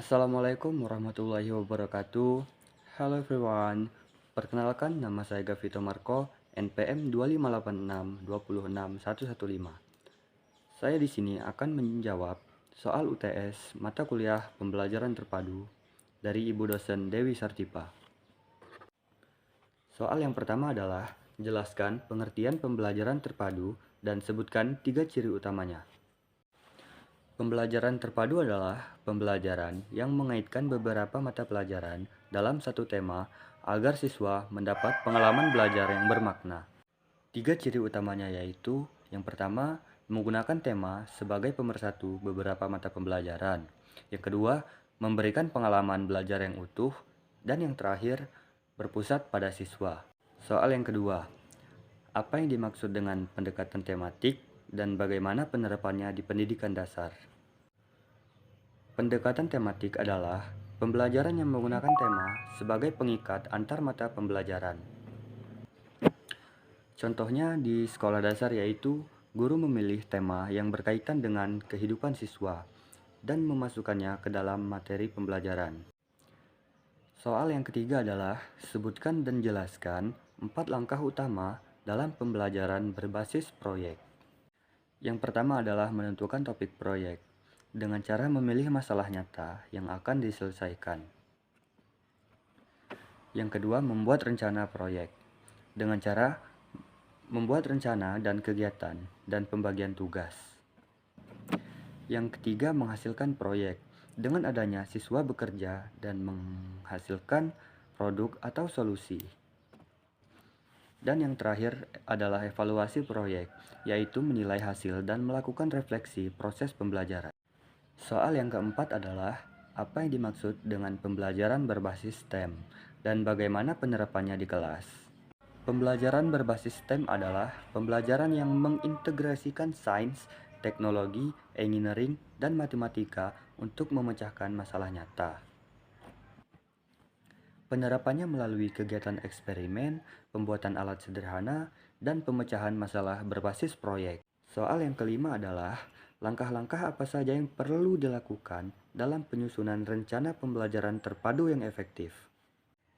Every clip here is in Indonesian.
Assalamualaikum warahmatullahi wabarakatuh. Hello everyone. Perkenalkan, nama saya Gavito Marco, NPM 258626115. Saya di sini akan menjawab soal UTS mata kuliah pembelajaran terpadu dari Ibu dosen Dewi Sartipa. Soal yang pertama adalah jelaskan pengertian pembelajaran terpadu dan sebutkan 3 ciri utamanya. Pembelajaran terpadu adalah pembelajaran yang mengaitkan beberapa mata pelajaran dalam satu tema agar siswa mendapat pengalaman belajar yang bermakna. 3 ciri utamanya yaitu, yang pertama, menggunakan tema sebagai pemersatu beberapa mata pembelajaran. Yang kedua, memberikan pengalaman belajar yang utuh. Dan yang terakhir, berpusat pada siswa. Soal yang kedua, apa yang dimaksud dengan pendekatan tematik dan bagaimana penerapannya di pendidikan dasar? Pendekatan tematik adalah pembelajaran yang menggunakan tema sebagai pengikat antar mata pembelajaran. Contohnya di sekolah dasar yaitu guru memilih tema yang berkaitan dengan kehidupan siswa dan memasukkannya ke dalam materi pembelajaran. Soal yang ketiga adalah sebutkan dan jelaskan 4 langkah utama dalam pembelajaran berbasis proyek. Yang pertama adalah menentukan topik proyek dengan cara memilih masalah nyata yang akan diselesaikan. Yang kedua, membuat rencana proyek dengan cara membuat rencana dan kegiatan dan pembagian tugas. Yang ketiga, menghasilkan proyek dengan adanya siswa bekerja dan menghasilkan produk atau solusi. Dan yang terakhir adalah evaluasi proyek, yaitu menilai hasil dan melakukan refleksi proses pembelajaran. Soal yang keempat adalah apa yang dimaksud dengan pembelajaran berbasis STEM dan bagaimana penerapannya di kelas. Pembelajaran berbasis STEM adalah pembelajaran yang mengintegrasikan sains, teknologi, engineering, dan matematika untuk memecahkan masalah nyata. Penerapannya melalui kegiatan eksperimen, pembuatan alat sederhana, dan pemecahan masalah berbasis proyek. Soal yang kelima adalah langkah-langkah apa saja yang perlu dilakukan dalam penyusunan rencana pembelajaran terpadu yang efektif.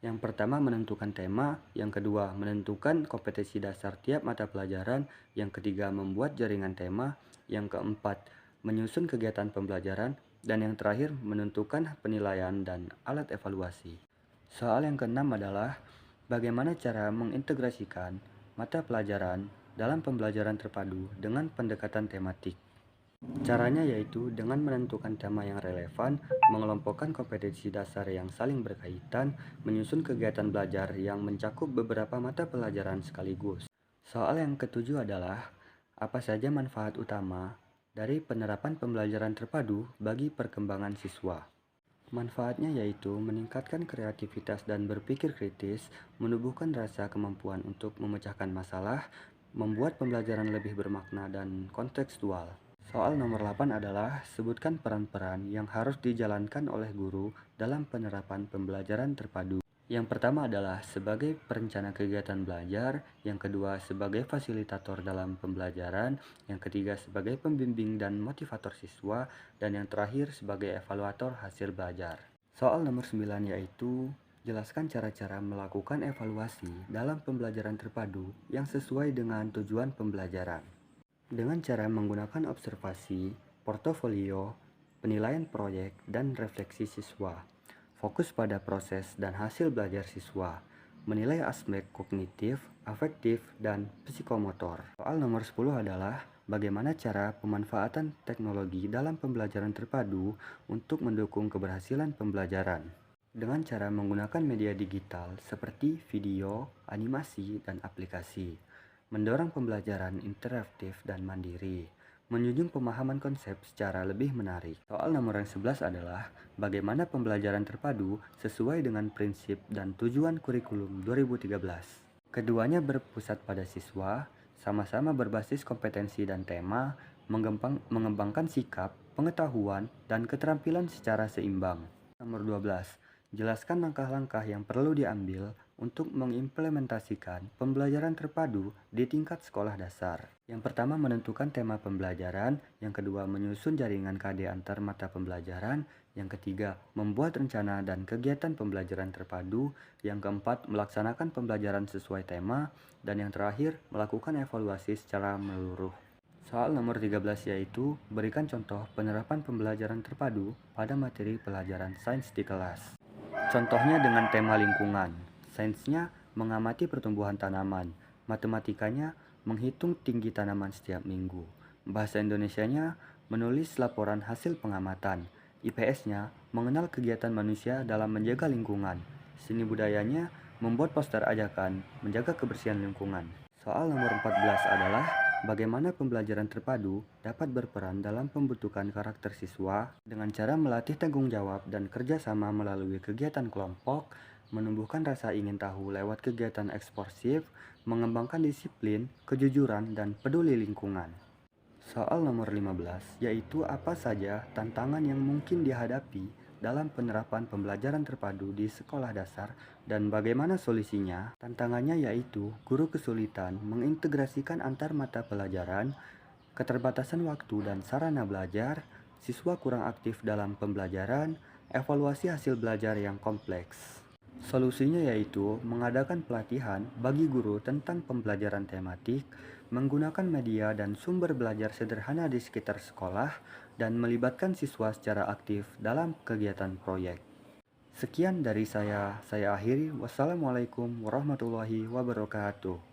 Yang pertama, menentukan tema. Yang kedua, menentukan kompetensi dasar tiap mata pelajaran. Yang ketiga, membuat jaringan tema. Yang keempat, menyusun kegiatan pembelajaran. Dan yang terakhir, menentukan penilaian dan alat evaluasi. Soal yang keenam adalah bagaimana cara mengintegrasikan mata pelajaran dalam pembelajaran terpadu dengan pendekatan tematik. Caranya yaitu dengan menentukan tema yang relevan, mengelompokkan kompetensi dasar yang saling berkaitan, menyusun kegiatan belajar yang mencakup beberapa mata pelajaran sekaligus. Soal yang ketujuh adalah apa saja manfaat utama dari penerapan pembelajaran terpadu bagi perkembangan siswa. Manfaatnya yaitu meningkatkan kreativitas dan berpikir kritis, menumbuhkan rasa kemampuan untuk memecahkan masalah, membuat pembelajaran lebih bermakna dan kontekstual. Soal nomor 8 adalah sebutkan peran-peran yang harus dijalankan oleh guru dalam penerapan pembelajaran terpadu. Yang pertama adalah sebagai perencana kegiatan belajar, yang kedua sebagai fasilitator dalam pembelajaran, yang ketiga sebagai pembimbing dan motivator siswa, dan yang terakhir sebagai evaluator hasil belajar. Soal nomor 9 yaitu jelaskan cara-cara melakukan evaluasi dalam pembelajaran terpadu yang sesuai dengan tujuan pembelajaran. Dengan cara menggunakan observasi, portofolio, penilaian proyek, dan refleksi siswa. Fokus pada proses dan hasil belajar siswa, menilai aspek kognitif, afektif, dan psikomotor. Soal nomor 10 adalah bagaimana cara pemanfaatan teknologi dalam pembelajaran terpadu untuk mendukung keberhasilan pembelajaran. Dengan cara menggunakan media digital seperti video, animasi, dan aplikasi. Mendorong pembelajaran interaktif dan mandiri. Menjunjung pemahaman konsep secara lebih menarik. Soal nomor yang 11 adalah bagaimana pembelajaran terpadu sesuai dengan prinsip dan tujuan kurikulum 2013. Keduanya berpusat pada siswa, sama-sama berbasis kompetensi dan tema, mengembangkan sikap, pengetahuan, dan keterampilan secara seimbang. Nomor 12. Jelaskan langkah-langkah yang perlu diambil untuk mengimplementasikan pembelajaran terpadu di tingkat sekolah dasar. Yang pertama menentukan tema pembelajaran, yang kedua menyusun jaringan KD antar mata pembelajaran, yang ketiga membuat rencana dan kegiatan pembelajaran terpadu, yang keempat melaksanakan pembelajaran sesuai tema, dan yang terakhir melakukan evaluasi secara menyeluruh. Soal nomor 13 yaitu berikan contoh penerapan pembelajaran terpadu pada materi pelajaran sains di kelas. Contohnya dengan tema lingkungan, sainsnya mengamati pertumbuhan tanaman, matematikanya menghitung tinggi tanaman setiap minggu, bahasa Indonesianya menulis laporan hasil pengamatan, IPS-nya mengenal kegiatan manusia dalam menjaga lingkungan, seni budayanya membuat poster ajakan menjaga kebersihan lingkungan. Soal nomor 14 adalah bagaimana pembelajaran terpadu dapat berperan dalam pembentukan karakter siswa dengan cara melatih tanggung jawab dan kerjasama melalui kegiatan kelompok, menumbuhkan rasa ingin tahu lewat kegiatan eksplosif, mengembangkan disiplin, kejujuran, dan peduli lingkungan. Soal nomor 15, yaitu apa saja tantangan yang mungkin dihadapi dalam penerapan pembelajaran terpadu di sekolah dasar dan bagaimana solusinya. Tantangannya yaitu guru kesulitan mengintegrasikan antar mata pelajaran, keterbatasan waktu dan sarana belajar, siswa kurang aktif dalam pembelajaran, evaluasi hasil belajar yang kompleks. Solusinya yaitu mengadakan pelatihan bagi guru tentang pembelajaran tematik, menggunakan media dan sumber belajar sederhana di sekitar sekolah, dan melibatkan siswa secara aktif dalam kegiatan proyek. Sekian dari saya akhiri. Wassalamualaikum warahmatullahi wabarakatuh.